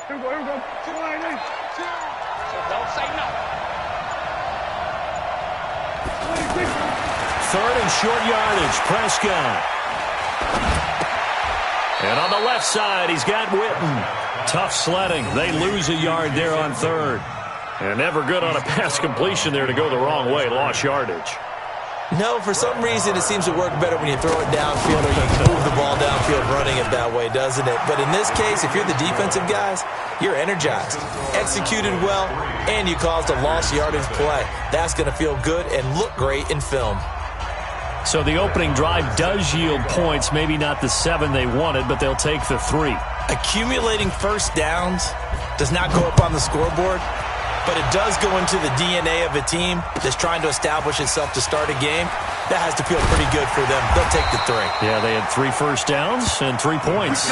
Here we go, here we go. So don't say no. Third and short yardage, Prescott. And on the left side, he's got Witten. Tough sledding. They lose a yard there on third. And never good on a pass completion there to go the wrong way. Lost yardage. No, for some reason, it seems to work better when you throw it downfield or you move the ball downfield running it that way, doesn't it? But in this case, if you're the defensive guys, you're energized, executed well, and you caused a lost yardage play. That's going to feel good and look great in film. So the opening drive does yield points, maybe not the 7 they wanted, but they'll take the 3. Accumulating first downs does not go up on the scoreboard, but it does go into the DNA of a team that's trying to establish itself to start a game. That has to feel pretty good for them. They'll take the 3. Yeah, they had 3 first downs and 3 points.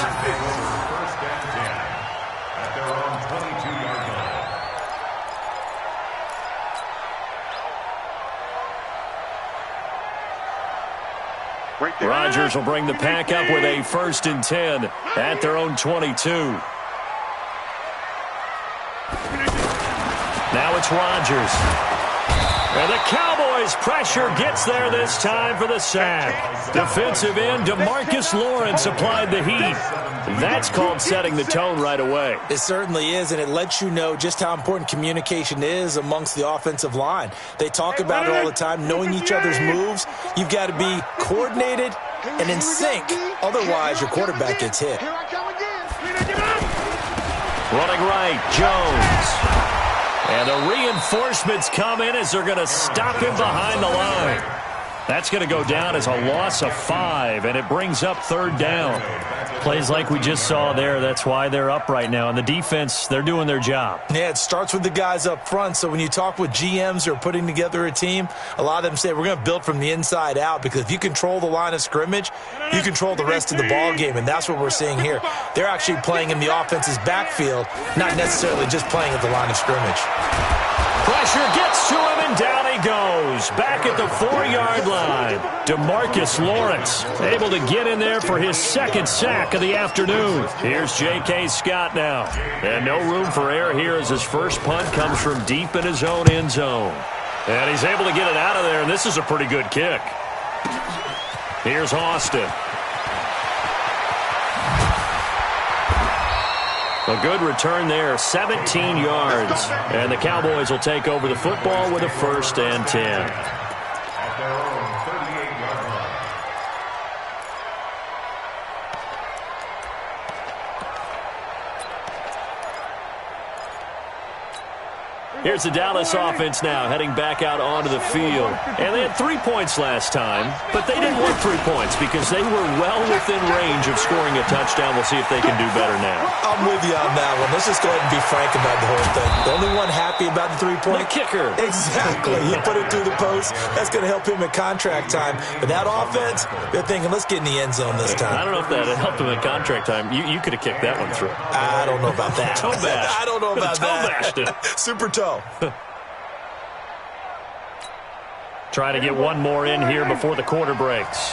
Rodgers will bring the pack up with a 1st and 10 at their own 22. Now it's Rodgers. And the Cowboys' pressure gets there this time for the sack. Defensive end DeMarcus Lawrence applied the heat. That's called setting the tone right away. It certainly is, and it lets you know just how important communication is amongst the offensive line. They talk about it all the time, knowing each other's moves. You've got to be coordinated and in sync. Otherwise, your quarterback gets hit. Running right, Jones. And the reinforcements come in as they're going to stop him behind the line. That's going to go down as a loss of 5, and it brings up 3rd down. Plays like we just saw there. That's why they're up right now. And the defense, they're doing their job. Yeah, it starts with the guys up front. So when you talk with GMs who are putting together a team, a lot of them say we're going to build from the inside out, because if you control the line of scrimmage, you control the rest of the ball game, and that's what we're seeing here. They're actually playing in the offense's backfield, not necessarily just playing at the line of scrimmage. Pressure gets to him, and down he goes. Back at the 4-yard line. DeMarcus Lawrence able to get in there for his 2nd sack of the afternoon. Here's J.K. Scott now. And no room for error here as his first punt comes from deep in his own end zone. And he's able to get it out of there, and this is a pretty good kick. Here's Austin. A good return there, 17 yards. And the Cowboys will take over the football with a 1st and 10. Here's the Dallas offense now, heading back out onto the field. And they had 3 points last time, but they didn't want 3 points because they were well within range of scoring a touchdown. We'll see if they can do better now. I'm with you on that one. Let's just go ahead and be frank about the whole thing. The only one happy about the 3-point? The kicker. Exactly. He put it through the post. That's going to help him at contract time. But that offense, they're thinking, let's get in the end zone this time. I don't know if that helped him at contract time. You could have kicked that one through. I don't know about that. Toe bash. I don't know about toe that. Bashed it. Super toe. Try to get one more in here before the quarter breaks.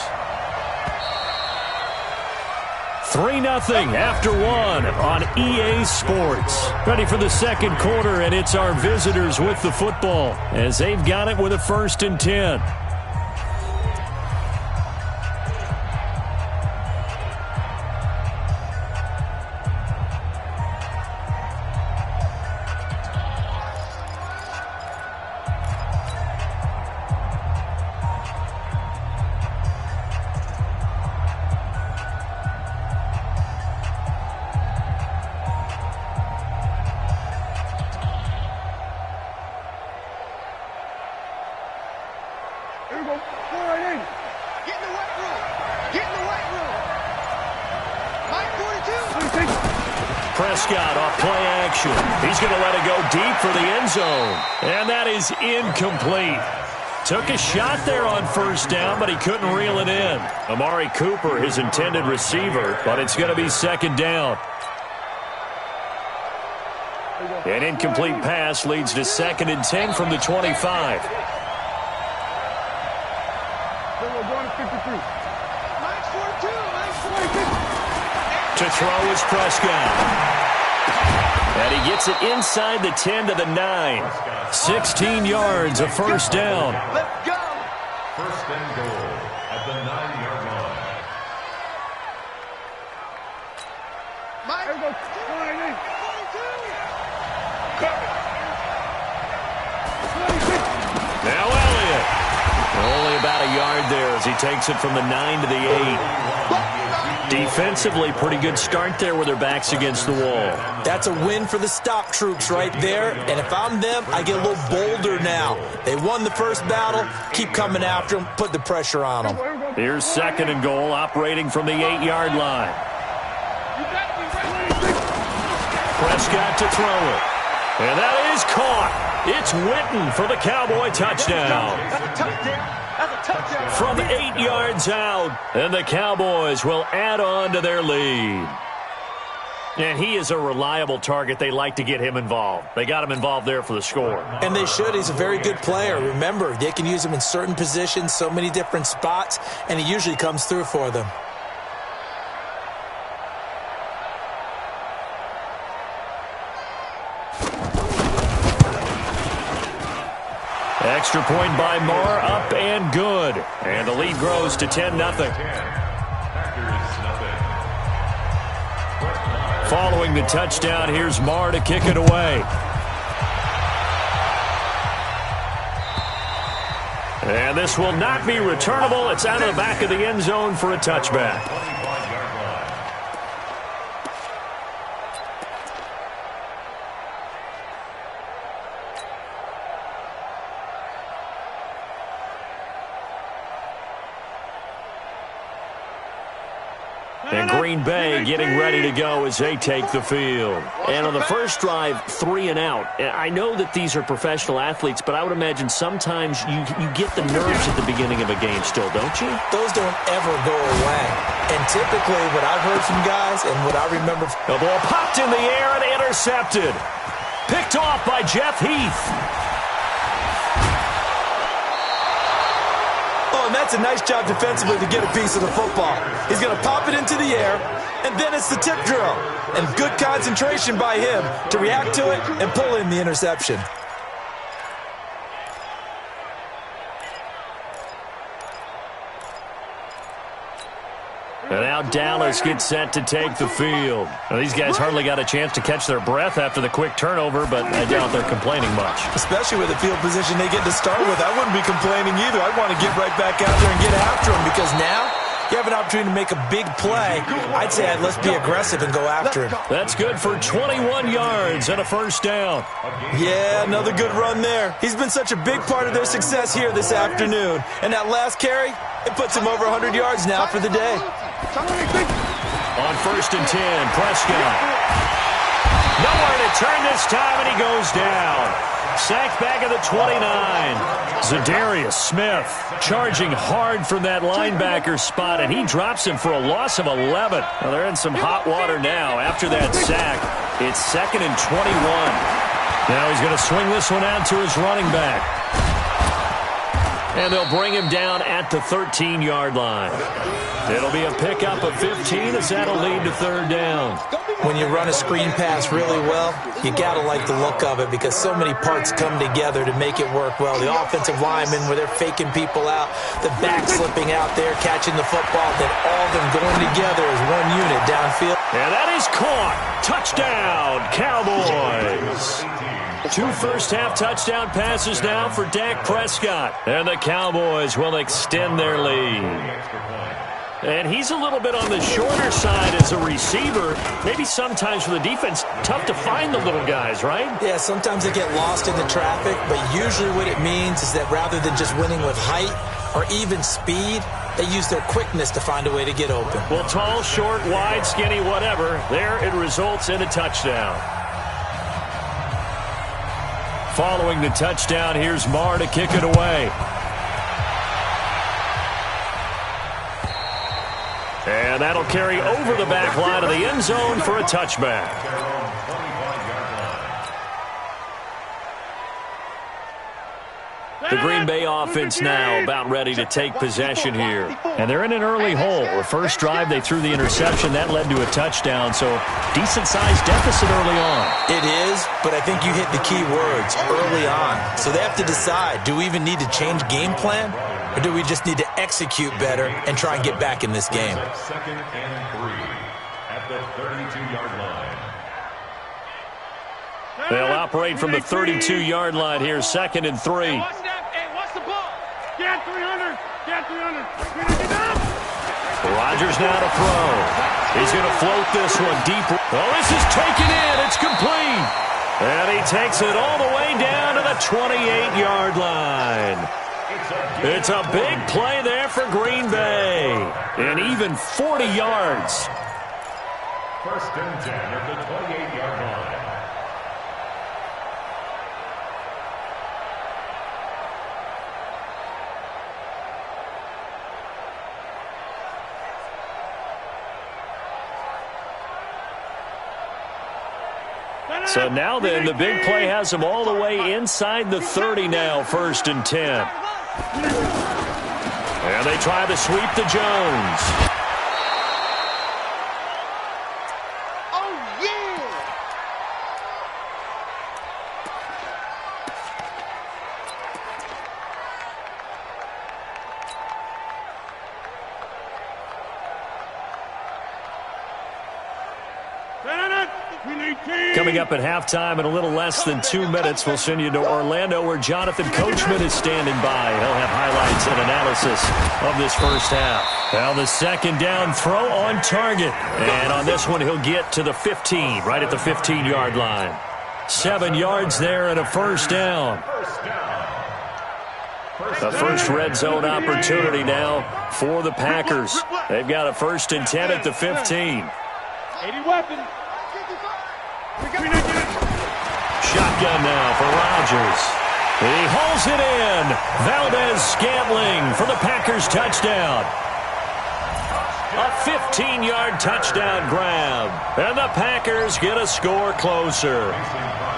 3-0 after 1 on EA Sports. Ready for the 2nd quarter, and it's our visitors with the football as they've got it with a 1st and 10. Prescott off play action. He's going to let it go deep for the end zone. And that is incomplete. Took a shot there on 1st down, but he couldn't reel it in. Amari Cooper, his intended receiver, but it's going to be 2nd down. An incomplete pass leads to 2nd and 10 from the 25. To throw is Prescott. And he gets it inside the 10 to the 9. 16 yards, a first down. Let's go. First and goal at the 9-yard line. Now Elliott. Only about a yard there as he takes it from the 9 to the 8. Defensively, pretty good start there with their backs against the wall. That's a win for the stop troops right there. And if I'm them, I get a little bolder now. They won the first battle. Keep coming after them. Put the pressure on them. Here's second and goal, operating from the 8-yard line. Prescott to throw it. And that is caught. It's Witten for the Cowboy touchdown. That's a touchdown. From 8 yards out, and the Cowboys will add on to their lead. And he is a reliable target. They like to get him involved. They got him involved there for the score. And they should. He's a very good player. Remember, they can use him in certain positions, so many different spots, and he usually comes through for them. Extra point by Marr, up and good. And the lead grows to 10-0. Following the touchdown, here's Marr to kick it away. And this will not be returnable. It's out of the back of the end zone for a touchback. And Green Bay getting ready to go as they take the field. And on the first drive, 3 and out. I know that these are professional athletes, but I would imagine sometimes you get the nerves at the beginning of a game still, don't you? Those don't ever go away. And typically what I've heard from guys and what I remember... The ball popped in the air and intercepted. Picked off by Jeff Heath. And that's a nice job defensively to get a piece of the football. He's going to pop it into the air, and then it's the tip drill. And good concentration by him to react to it and pull in the interception. And now Dallas gets set to take the field. Now, these guys hardly got a chance to catch their breath after the quick turnover, but I doubt they're complaining much. Especially with the field position they get to start with. I wouldn't be complaining either. I'd want to get right back out there and get after them because now you have an opportunity to make a big play. I'd say let's be aggressive and go after him. That's good for 21 yards and a first down. Yeah, another good run there. He's been such a big part of their success here this afternoon. And that last carry, it puts him over 100 yards now for the day. On first and 10, Prescott. Nowhere to turn this time, and he goes down. Sacked back at the 29. Za'Darius Smith charging hard from that linebacker spot, and he drops him for a loss of 11. Now, they're in some hot water now. After that sack, it's 2nd and 21. Now he's going to swing this one out to his running back. And they'll bring him down at the 13-yard line. It'll be a pickup of 15 as that'll lead to third down. When you run a screen pass really well, you got to like the look of it because so many parts come together to make it work well. The offensive linemen, where they're faking people out, the back slipping out there, catching the football, then all of them going together as one unit downfield. And that is caught. Touchdown, Cowboys. 2 first-half touchdown passes now for Dak Prescott. And the Cowboys will extend their lead. And he's a little bit on the shorter side as a receiver. Maybe sometimes for the defense, tough to find the little guys, right? Yeah, sometimes they get lost in the traffic, but usually what it means is that rather than just winning with height or even speed, they use their quickness to find a way to get open. Well, tall, short, wide, skinny, whatever, there it results in a touchdown. Following the touchdown, here's Marr to kick it away. And that'll carry over the back line of the end zone for a touchback. The Green Bay offense now about ready to take possession here. And they're in an early hole. The first drive, they threw the interception. That led to a touchdown, so decent-sized deficit early on. It is, but I think you hit the key words, early on. So they have to decide, do we even need to change game plan, or do we just need to execute better and try and get back in this game? Second and 3 at the 32-yard line. They'll operate from the 32-yard line here, 2nd and 3. Hey, watch the ball. Get 300. Get 300. Rodgers now to throw. He's going to float this one deep. Oh, this is taken in. It's complete. And he takes it all the way down to the 28-yard line. It's a big play there for Green Bay. And even 40 yards. First and 10 at the 28-yard line. So now then, the big play has them all the way inside the 30 now, 1st and 10. And they try to sweep to Jones. Oh, yeah. Coming up at halftime in a little less than 2 minutes, we'll send you to Orlando where Jonathan Coachman is standing by. He'll have highlights and analysis of this first half. Now the second down throw on target. And on this one, he'll get to the 15, right at the 15-yard line. 7 yards there and a first down. The first red zone opportunity now for the Packers. They've got a 1st and 10 at the 15. 80 weapons. Shotgun now for Rodgers. He hauls it in. Valdez-Scantling for the Packers touchdown. A 15-yard touchdown grab. And the Packers get a score closer.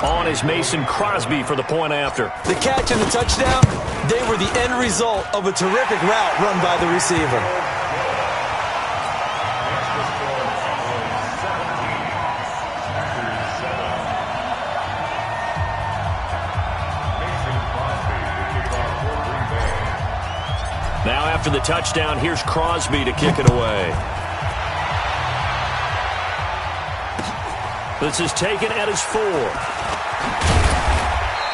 On is Mason Crosby for the point after. The catch and the touchdown, they were the end result of a terrific route run by the receiver. Now after the touchdown, here's Crosby to kick it away. This is taken at his 4.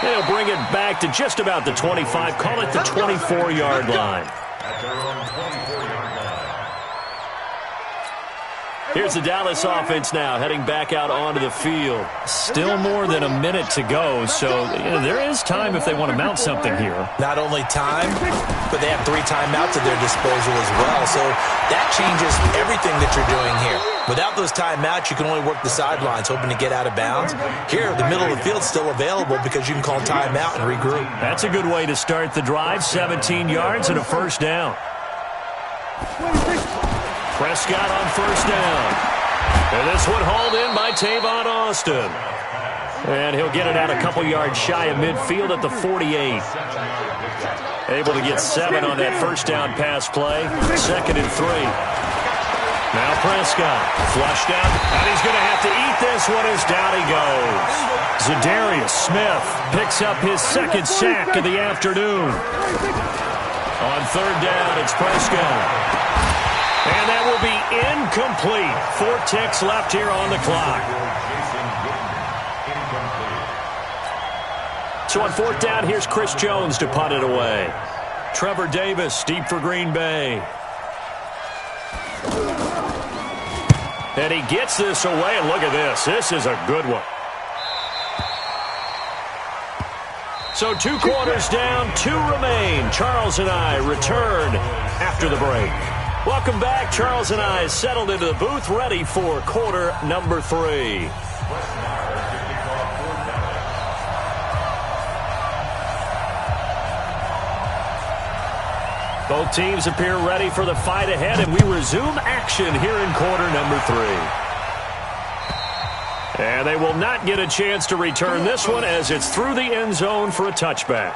They'll bring it back to just about the 25. Call it the 24-yard line. Here's the Dallas offense now heading back out onto the field. Still more than a minute to go, so there is time if they want to mount something here. Not only time, but they have 3 timeouts at their disposal as well, so that changes everything that you're doing here. Without those timeouts, you can only work the sidelines, hoping to get out of bounds. Here, the middle of the field's still available because you can call timeout and regroup. That's a good way to start the drive. 17 yards and a first down. Prescott on first down. And this one hauled in by Tavon Austin. And he'll get it out a couple yards shy of midfield at the 48. Able to get 7 on that first down pass play. 2nd and 3. Now Prescott flushed out. And he's going to have to eat this one as down he goes. Zadarius Smith picks up his 2nd sack of the afternoon. On 3rd down, it's Prescott. And that will be incomplete. 4 ticks left here on the clock. So on 4th down, here's Chris Jones to punt it away. Trevor Davis deep for Green Bay. And he gets this away, and look at this. This is a good one. So 2 quarters down, 2 remain. Charles and I return after the break. Welcome back. Charles and I settled into the booth, ready for quarter number 3. Both teams appear ready for the fight ahead, and we resume action here in quarter number 3. And they will not get a chance to return this one as it's through the end zone for a touchback.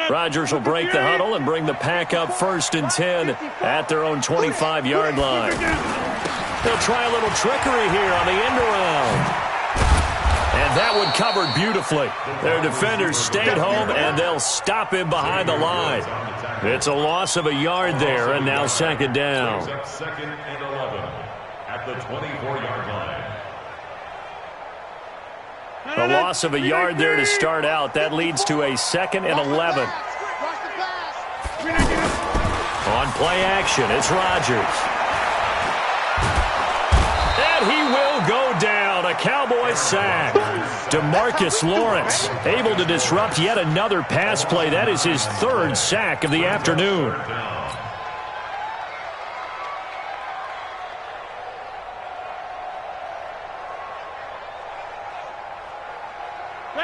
Rodgers will break the huddle and bring the pack up 1st and 10 at their own 25-yard line. They'll try a little trickery here on the end around. And that one covered beautifully. Their defenders stayed home, and they'll stop him behind the line. It's a loss of a yard there, and now 2nd down. 2nd and 11 at the 24-yard line. A loss of a yard there to start out. That leads to a 2nd and 11. On play action, it's Rodgers. And he will go down. A Cowboys sack. DeMarcus Lawrence able to disrupt yet another pass play. That is his 3rd sack of the afternoon.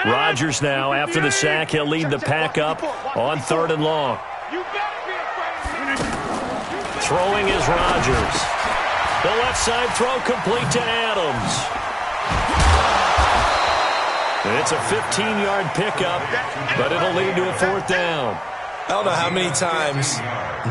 Rodgers now, after the sack, he'll lead the pack up on 3rd and long. Throwing is Rodgers. The left side throw complete to Adams. It's a 15-yard pickup, but it'll lead to a 4th down. I don't know how many times,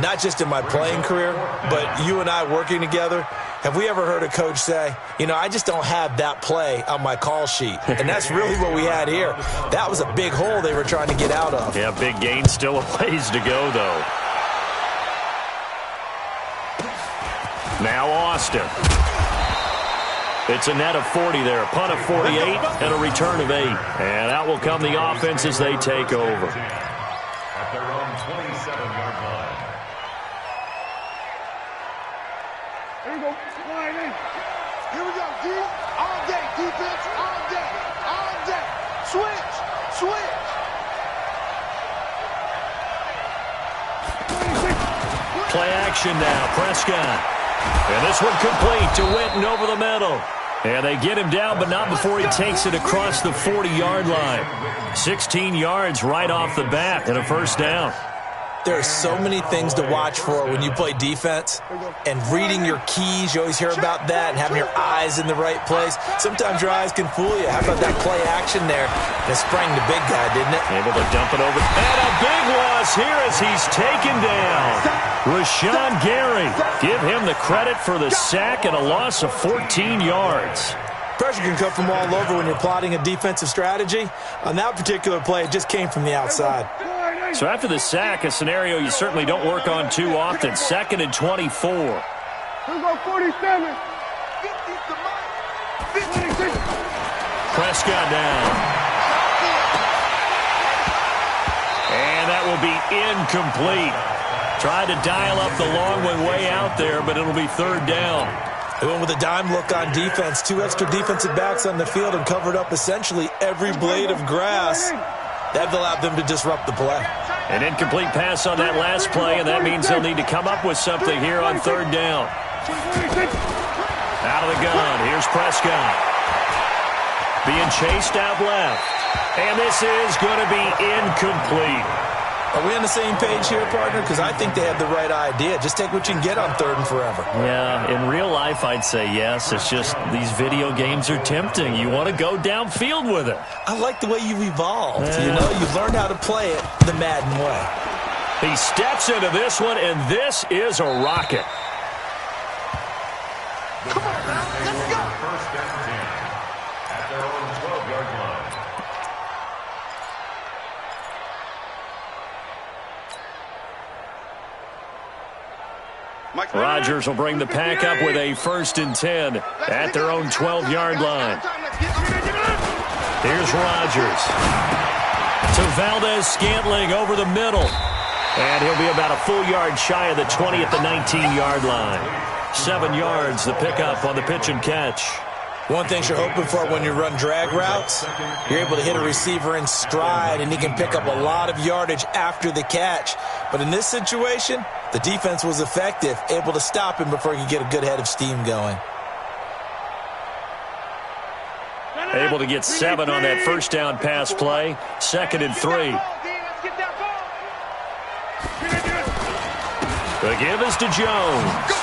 not just in my playing career, but you and I working together, have we ever heard a coach say, you know, I just don't have that play on my call sheet. And that's really what we had here. That was a big hole they were trying to get out of. Yeah, big gain, still a ways to go, though. Now Austin. It's a net of 40 there, a punt of 48, and a return of 8. And out will come the offense as they take over. At their own 27-yard line. Here we go. Here we go. D all day. Defense all day. All day. Switch. Switch. Play action now. Prescott. And this one complete to Witten over the middle. And they get him down, but not before he takes it across the 40-yard line. 16 yards right off the bat and a 1st down. There are so many things to watch for when you play defense, and reading your keys, you always hear about that, and having your eyes in the right place. Sometimes your eyes can fool you. How about that play action there? And it sprang the big guy, didn't it? Able to dump it over. And a big loss here as he's taken down. Rashawn Gary. Give him the credit for the sack and a loss of 14 yards. Pressure can come from all over when you're plotting a defensive strategy. On that particular play, it just came from the outside. So after the sack, a scenario you certainly don't work on too often. 2nd and 24. Here we go. 47. Prescott down. And that will be incomplete. Tried to dial up the long one way out there, but it'll be 3rd down. They went with a dime look on defense. 2 extra defensive backs on the field and covered up essentially every blade of grass. That allowed them to disrupt the play. An incomplete pass on that last play, and that means they'll need to come up with something here on 3rd down. Out of the gun, here's Prescott. Being chased out left. And this is going to be incomplete. Are we on the same page here, partner? Because I think they have the right idea. Just take what you can get on 3rd and forever. Yeah, in real life, I'd say yes. It's just these video games are tempting. You want to go downfield with it. I like the way you've evolved. You know, you've learned how to play it the Madden way. He steps into this one, and this is a rocket. Come on, now. Let's go. 1st and 10 at their own 12-yard line. Rodgers will bring the pack up with a 1st and 10 at their own 12-yard line. Here's Rodgers. To Valdez-Scantling over the middle. And he'll be about a full yard shy of the 20 at the 19-yard line. 7 yards, the pickup on the pitch and catch. One thing you're hoping for when you run drag routes, you're able to hit a receiver in stride, and he can pick up a lot of yardage after the catch. But in this situation, the defense was effective, able to stop him before he could get a good head of steam going. Able to get 7 on that 1st down pass play. 2nd and 3. The give is to Jones.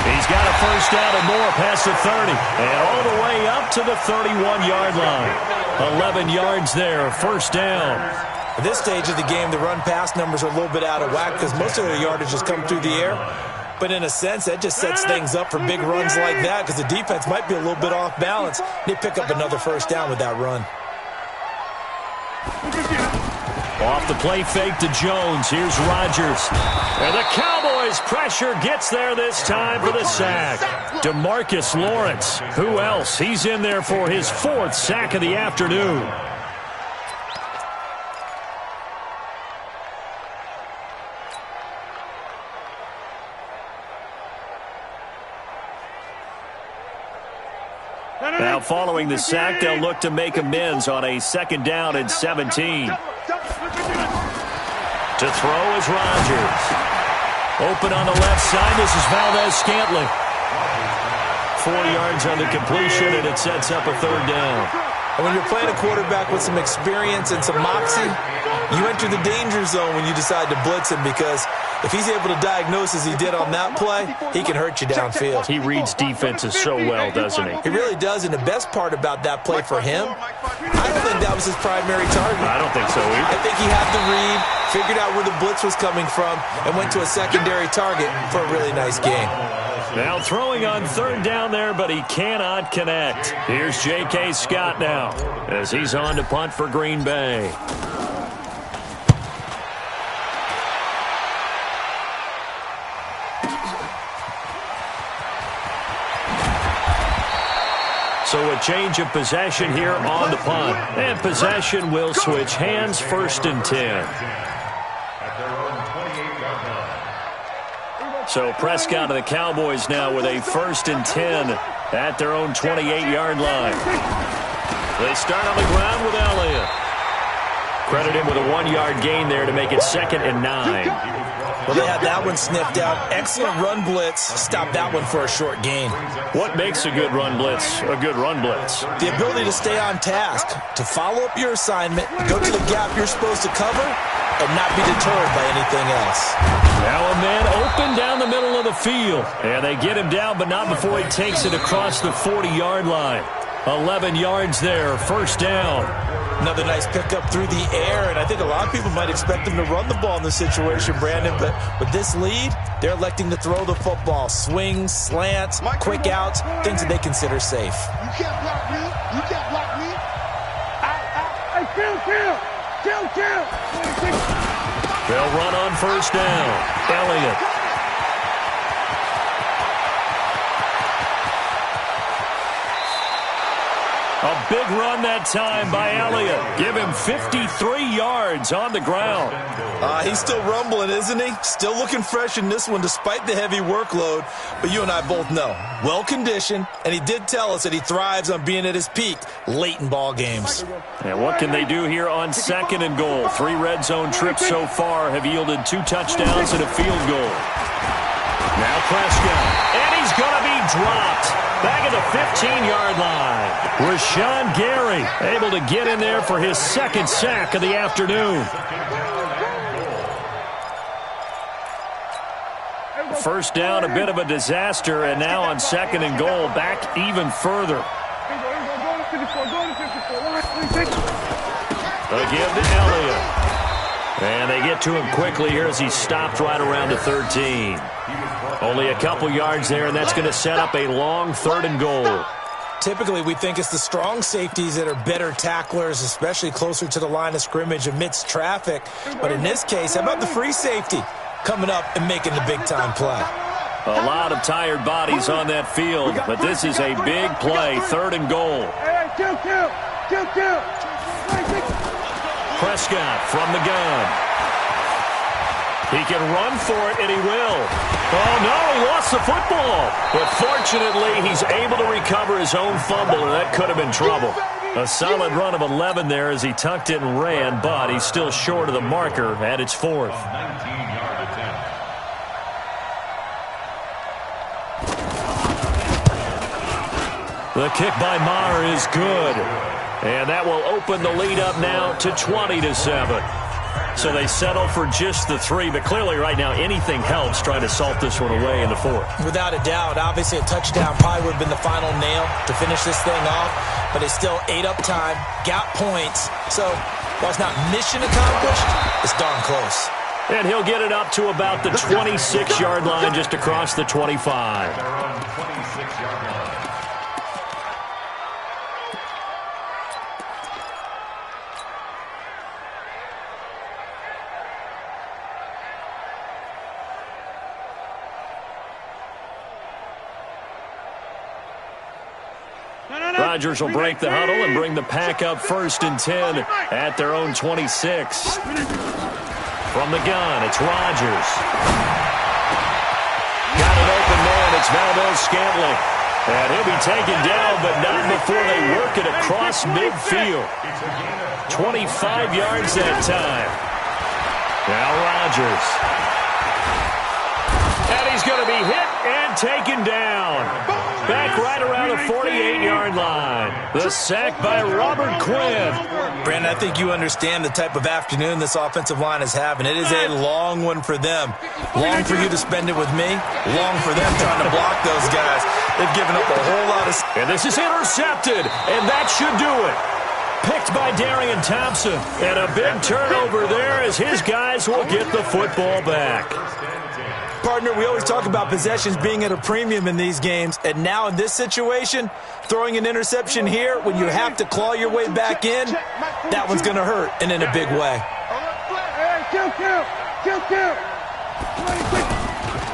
He's got a 1st down and more past the 30. And all the way up to the 31-yard line. 11 yards there, 1st down. At this stage of the game, the run-pass numbers are a little bit out of whack because most of their yardage has come through the air. But in a sense, that just sets things up for big runs like that because the defense might be a little bit off balance. They pick up another first down with that run. Off the play fake to Jones. Here's Rodgers. And the Cowboys' pressure gets there this time for the sack. DeMarcus Lawrence. Who else? He's in there for his 4th sack of the afternoon. Now following the sack, they'll look to make amends on a 2nd down and 17. To throw is Rodgers. Open on the left side. This is Valdez-Scantling. 4 yards on the completion, and it sets up a 3rd down. And when you're playing a quarterback with some experience and some moxie, you enter the danger zone when you decide to blitz him because if he's able to diagnose as he did on that play, he can hurt you downfield. He reads defenses so well, doesn't he? He really does, and the best part about that play for him, I don't think that was his primary target. I don't think so either. I think he had the read, figured out where the blitz was coming from, and went to a secondary target for a really nice gain. Now throwing on 3rd down there, but he cannot connect. Here's J.K. Scott now as he's on to punt for Green Bay. So a change of possession here on the punt. And possession will switch hands, 1st and 10. So Prescott of the Cowboys now with a 1st and 10 at their own 28-yard line. They start on the ground with Elliott. Credit him with a 1-yard gain there to make it 2nd and 9. Well, they had that one sniffed out. Excellent run blitz. Stopped that one for a short gain. What makes a good run blitz a good run blitz? The ability to stay on task, to follow up your assignment, go to the gap you're supposed to cover, and not be deterred by anything else. Now a man open down the middle of the field. And they get him down, but not before he takes it across the 40-yard line. 11 yards there, 1st down. Another nice pickup through the air, and I think a lot of people might expect them to run the ball in this situation, Brandon, but with this lead, they're electing to throw the football. Swings, slants, quick outs, things that they consider safe. You can't block me. You can't block me. Hey, chill. They'll run on 1st down. Elliott. A big run that time by Elliott. Give him 53 yards on the ground. He's still rumbling, isn't he? Still looking fresh in this one despite the heavy workload. But you and I both know, well-conditioned, and he did tell us that he thrives on being at his peak late in ball games. And what can they do here on 2nd and goal? 3 red zone trips so far have yielded 2 touchdowns and a field goal. Now Prescott, and he's going to be dropped. Back at the 15-yard line. Rashawn Gary able to get in there for his 2nd sack of the afternoon. 1st down, a bit of a disaster, and now on 2nd and goal, back even further. Again to Elliott. And they get to him quickly here as he stopped right around the 13. Only a couple yards there, and that's going to set up a long 3rd and goal. Typically, we think it's the strong safeties that are better tacklers, especially closer to the line of scrimmage amidst traffic. But in this case, how about the free safety coming up and making the big-time play? A lot of tired bodies on that field, but this is a big play, 3rd and goal. Prescott from the gun. He can run for it, and he will. Oh, no, he lost the football. But fortunately, he's able to recover his own fumble, and that could have been trouble. A solid run of 11 there as he tucked it and ran, but he's still short of the marker at its 4th. 19-yard attempt. The kick by Maher is good. And that will open the lead up now to 20-7. So they settle for just the 3, but clearly right now anything helps trying to salt this one away in the 4th. Without a doubt, obviously a touchdown probably would have been the final nail to finish this thing off, but they still ate up time, got points. So while it's not mission accomplished, it's darn close. And he'll get it up to about the 26-yard line, just across the 25. They're on 26-yard line. Rodgers will break the huddle and bring the pack up 1st and 10 at their own 26. From the gun, it's Rodgers. Got an open man, it's Valdez-Scantling. And he'll be taken down, but not before they work it across midfield. 25 yards that time. Now Rodgers. And he's going to be hit and taken down. Back right around the 48-yard line. The sack by Robert Quinn. Brandon, I think you understand the type of afternoon this offensive line is having. It is a long one for them. Long for you to spend it with me. Long for them trying to block those guys. They've given up a whole lot of... And this is intercepted, and that should do it. Picked by Darian Thompson. And a big turnover there as his guys will get the football back. Partner, we always talk about possessions being at a premium in these games, and now in this situation, throwing an interception here when you have to claw your way back in, that one's going to hurt, and in a big way.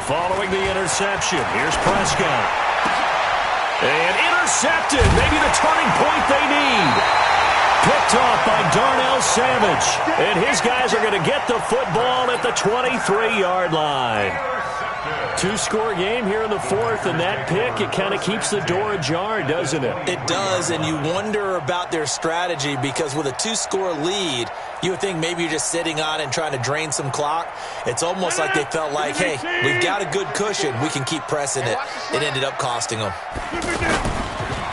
Following the interception, here's Prescott. And intercepted, maybe the turning point they need. Picked off by Darnell Savage. And his guys are going to get the football at the 23-yard line. Two-score game here in the 4th, and that pick, it kind of keeps the door ajar, doesn't it? It does, and you wonder about their strategy because with a 2-score lead, you would think maybe you're just sitting on and trying to drain some clock. It's almost like they felt like, hey, we've got a good cushion. We can keep pressing it. It ended up costing them.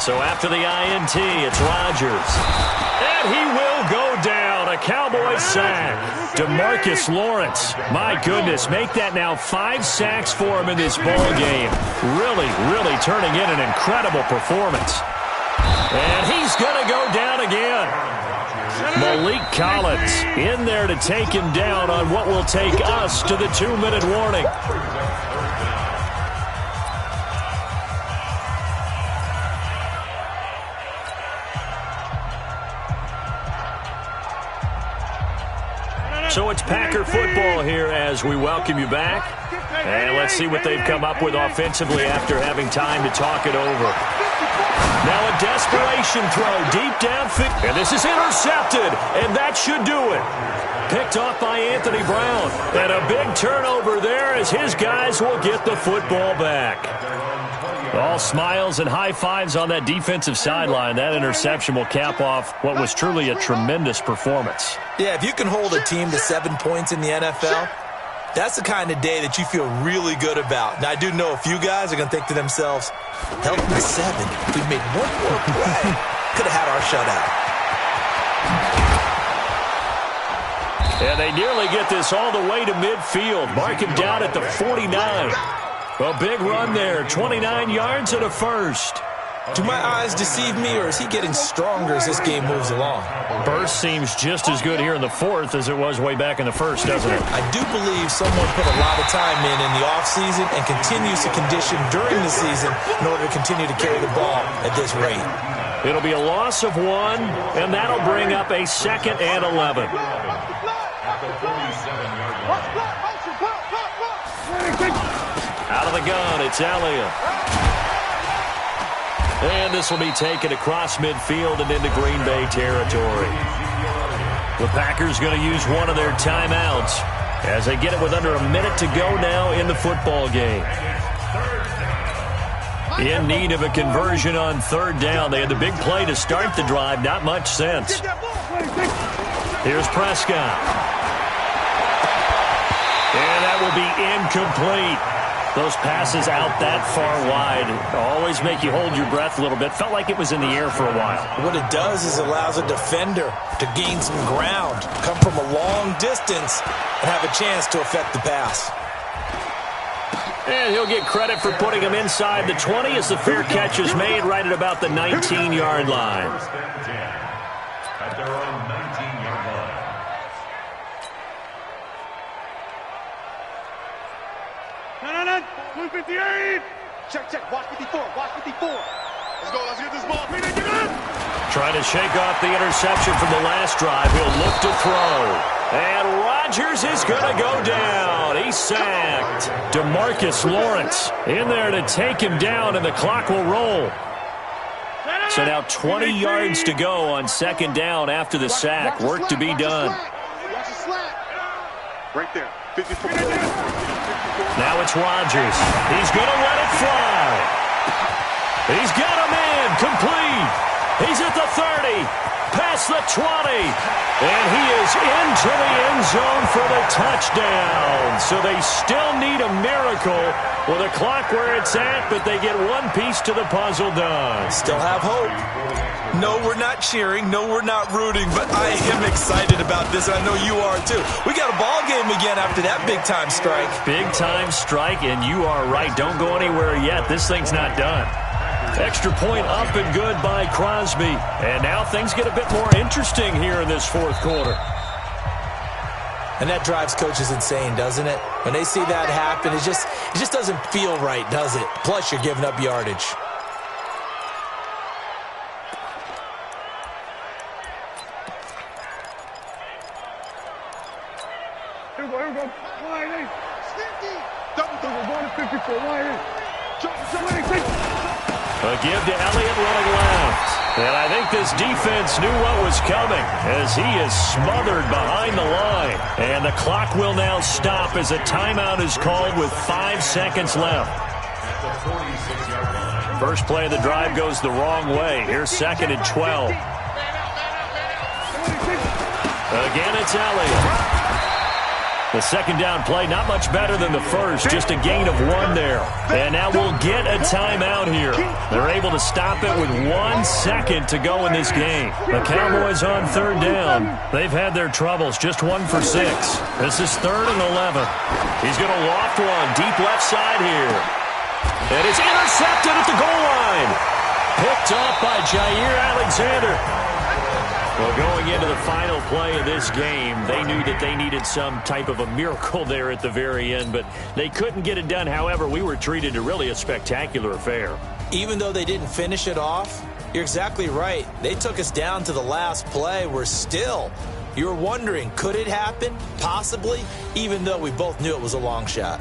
So after the INT, it's Rodgers. And he will go down. A Cowboys sack. DeMarcus Lawrence. My goodness, make that now 5 sacks for him in this ball game. Really turning in an incredible performance. And he's going to go down again. Malik Collins in there to take him down on what will take us to the 2-minute warning. So it's Packer football here as we welcome you back. And let's see what they've come up with offensively after having time to talk it over. Now a desperation throw deep downfield. And this is intercepted, and that should do it. Picked off by Anthony Brown. And a big turnover there as his guys will get the football back. All smiles and high fives on that defensive sideline. That interception will cap off what was truly a tremendous performance. Yeah, if you can hold a team to 7 points in the NFL, that's the kind of day that you feel really good about. Now, I do know a few guys are going to think to themselves, held them to 7. If we made one more play, could have had our shutout. And they nearly get this all the way to midfield. Mark him down at the 49. A big run there, 29 yards and a first. Do my eyes deceive me, or is he getting stronger as this game moves along? Burst seems just as good here in the 4th as it was way back in the 1st, doesn't it? I do believe someone put a lot of time in the offseason and continues to condition during the season in order to continue to carry the ball at this rate. It'll be a loss of 1, and that'll bring up a 2nd and 11. Out of the gun, it's Elliott. And this will be taken across midfield and into Green Bay territory. The Packers going to use one of their timeouts as they get it with under a minute to go now in the football game. In need of a conversion on 3rd down. They had the big play to start the drive. Not much sense. Here's Prescott. And that will be incomplete. Those passes out that far wide always make you hold your breath a little bit. Felt like it was in the air for a while. What it does is it allows a defender to gain some ground, come from a long distance, and have a chance to affect the pass. And he'll get credit for putting him inside the 20 as the fair catch is made right at about the 19-yard line. At their own 19-yard line. 1, 258. Check. Watch 54. Let's go. Let's get this ball. Trying to shake off the interception from the last drive. He'll look to throw. And Rodgers is going to go down. He's sacked. DeMarcus Lawrence in there to take him down, and the clock will roll. So now 20 yards to go on second down after the sack. Work to be done. Right there. 54. Now it's Rodgers. He's going to let it fly. He's got a man complete. He's at the 30, past the 20, and he is into the end zone for the touchdown. So they still need a miracle with a clock where it's at, but they get one piece to the puzzle done. Still have hope. No, we're not cheering. No, we're not rooting, but I am excited about this, and I know you are too. We got a ball game again after that big-time strike. Big-time strike, and you are right. Don't go anywhere yet. This thing's not done. Extra point up and good by Crosby. And now things get a bit more interesting here in this fourth quarter. And that drives coaches insane, doesn't it? When they see that happen, it just doesn't feel right, does it? Plus, you're giving up yardage. Here we go. Wide in. Double. Going to 54. Wide in. Jump. A give to Elliott running left. And I think this defense knew what was coming as he is smothered behind the line. And the clock will now stop as a timeout is called with 5 seconds left. First play of the drive goes the wrong way. Here's second and 12. Again, it's Elliott. The second down play, not much better than the first, just a gain of 1 there. And now we'll get a timeout here. They're able to stop it with 1 second to go in this game. The Cowboys on third down. They've had their troubles, just 1 for 6. This is 3rd and 11. He's going to loft one, deep left side here. And it's intercepted at the goal line. Picked up by Jair Alexander. Well, going into the final play of this game, they knew that they needed some type of a miracle there at the very end, but they couldn't get it done. However, we were treated to really a spectacular affair. Even though they didn't finish it off, you're exactly right. They took us down to the last play. You're wondering, could it happen? Possibly, even though we both knew it was a long shot.